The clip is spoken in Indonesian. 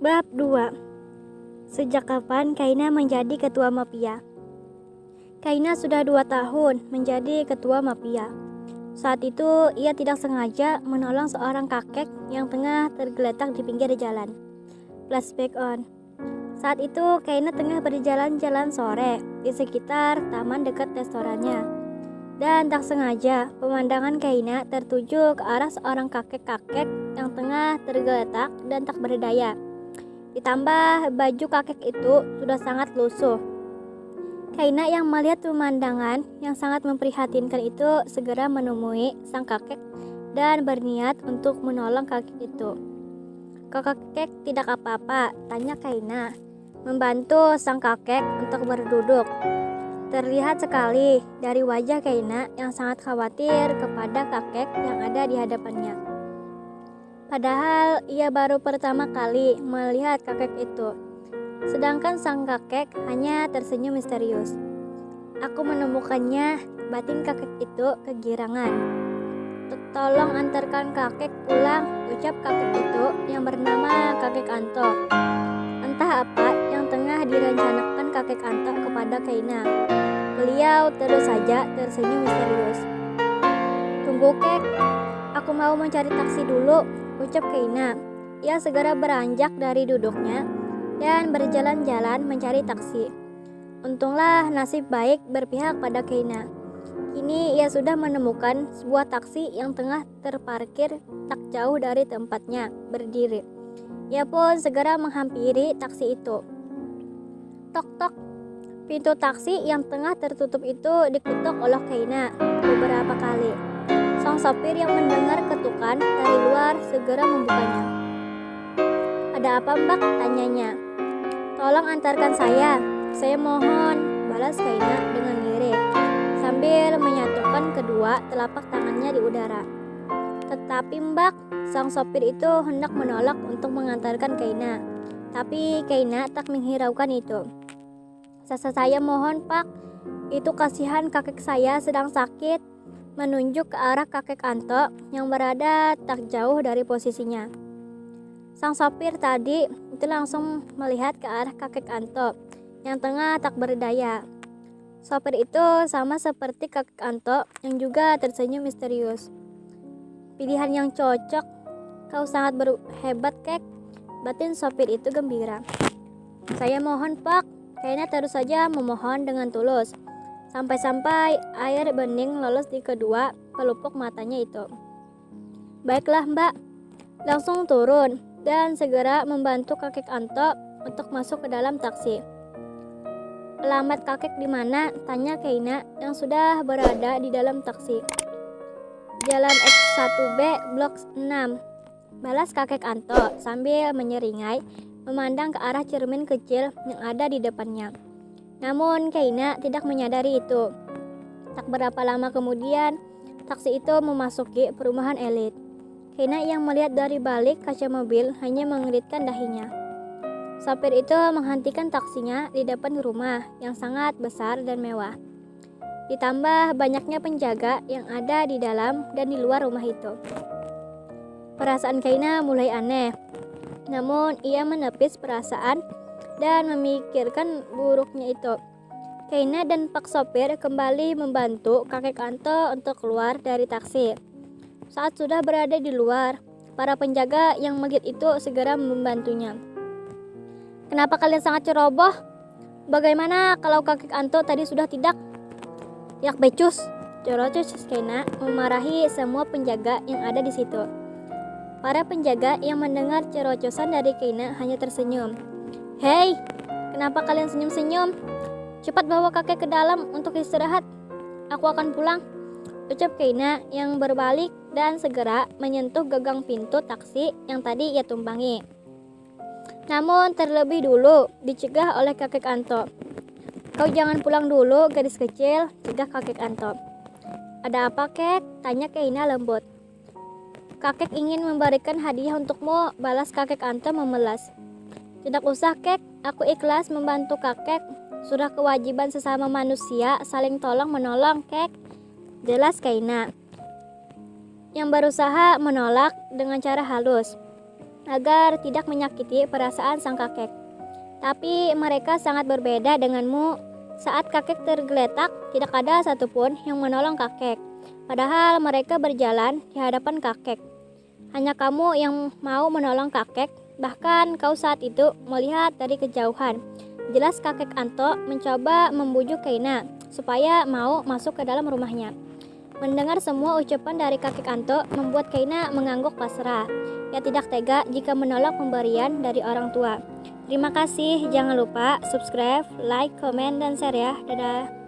Bab 2. Sejak kapan Kaina menjadi ketua mafia? Kaina sudah 2 tahun menjadi ketua mafia. Saat itu ia tidak sengaja menolong seorang kakek yang tengah tergeletak di pinggir jalan. Flashback on. Saat itu Kaina tengah berjalan-jalan sore di sekitar taman dekat restorannya. Dan tak sengaja pemandangan Kaina tertuju ke arah seorang kakek-kakek yang tengah tergeletak dan tak berdaya. Ditambah baju kakek itu sudah sangat lusuh. Kaina yang melihat pemandangan yang sangat memprihatinkan itu segera menemui sang kakek dan berniat untuk menolong kakek itu. Kakek tidak apa-apa, tanya Kaina, membantu sang kakek untuk berduduk. Terlihat sekali dari wajah Kaina yang sangat khawatir kepada kakek yang ada di hadapannya. Padahal ia baru pertama kali melihat kakek itu. Sedangkan sang kakek hanya tersenyum misterius. Aku menemukannya, batin kakek itu kegirangan. Tolong antarkan kakek pulang, ucap kakek itu yang bernama kakek Anto. Entah apa yang tengah direncanakan kakek Anto kepada Kaina. Beliau terus saja tersenyum misterius. Tunggu kek, aku mau mencari taksi dulu, ucap Kaina. Ia segera beranjak dari duduknya dan berjalan-jalan mencari taksi. Untunglah nasib baik berpihak pada Kaina. Kini ia sudah menemukan sebuah taksi yang tengah terparkir tak jauh dari tempatnya berdiri. Ia pun segera menghampiri taksi itu. Tok-tok. Pintu taksi yang tengah tertutup itu diketuk oleh Kaina beberapa kali. Sang sopir yang mendengar ketukan dari luar segera membukanya. Ada apa mbak? Tanyanya. Tolong antarkan saya mohon, balas Kaina dengan lirik sambil menyatukan kedua telapak tangannya di udara. Tetapi mbak, sang sopir itu hendak menolak untuk mengantarkan Kaina. Tapi Kaina tak menghiraukan itu. Saya mohon pak, itu kasihan kakek saya sedang sakit, menunjuk ke arah kakek Anto yang berada tak jauh dari posisinya. Sang sopir tadi itu langsung melihat ke arah kakek Anto yang tengah tak berdaya. Sopir itu sama seperti kakek Anto yang juga tersenyum misterius. Pilihan yang cocok, kau sangat hebat kek, batin sopir itu gembira. Saya mohon pak, Kaina terus saja memohon dengan tulus. Sampai-sampai air bening lolos di kedua pelupuk matanya itu. Baiklah mbak, langsung turun dan segera membantu kakek Anto untuk masuk ke dalam taksi. Alamat kakek di mana? Tanya Kaina yang sudah berada di dalam taksi. Jalan X1B Blok 6, balas kakek Anto sambil menyeringai memandang ke arah cermin kecil yang ada di depannya. Namun Kaina tidak menyadari itu. Tak berapa lama kemudian, taksi itu memasuki perumahan elit. Kaina yang melihat dari balik kaca mobil hanya mengelitkan dahinya. Sopir itu menghentikan taksinya di depan rumah yang sangat besar dan mewah. Ditambah banyaknya penjaga yang ada di dalam dan di luar rumah itu. Perasaan Kaina mulai aneh. Namun ia menepis perasaan dan memikirkan buruknya itu. Kaina dan pak sopir kembali membantu kakek Anto untuk keluar dari taksi. Saat sudah berada di luar, para penjaga yang melihat itu segera membantunya. Kenapa kalian sangat ceroboh? Bagaimana kalau kakek Anto tadi sudah tidak? Yak becus, corocos Kaina memarahi semua penjaga yang ada di situ. Para penjaga yang mendengar cerocosan dari Kaina hanya tersenyum. Hei, kenapa kalian senyum-senyum? Cepat bawa kakek ke dalam untuk istirahat. Aku akan pulang, ucap Kaina yang berbalik dan segera menyentuh gagang pintu taksi yang tadi ia tumpangi. Namun terlebih dulu dicegah oleh kakek Anto. Kau jangan pulang dulu, gadis kecil, cegah kakek Anto. Ada apa kek? Tanya Kaina lembut. Kakek ingin memberikan hadiah untukmu, balas kakek Anto memelas. Tidak usah kek, aku ikhlas membantu kakek. Sudah kewajiban sesama manusia saling tolong menolong kek, jelas Kaina yang berusaha menolak dengan cara halus. agar tidak menyakiti perasaan sang kakek. Tapi mereka sangat berbeda denganmu. Saat kakek tergeletak, tidak ada satupun yang menolong kakek. Padahal mereka berjalan di hadapan kakek. Hanya kamu yang mau menolong kakek, bahkan kau saat itu melihat dari kejauhan. Jelas kakek Anto mencoba membujuk Kaina supaya mau masuk ke dalam rumahnya. Mendengar semua ucapan dari kakek Anto membuat Kaina mengangguk pasrah. Ia tidak tega jika menolak pemberian dari orang tua. Terima kasih, jangan lupa subscribe, like, komen, dan share ya. Dadah.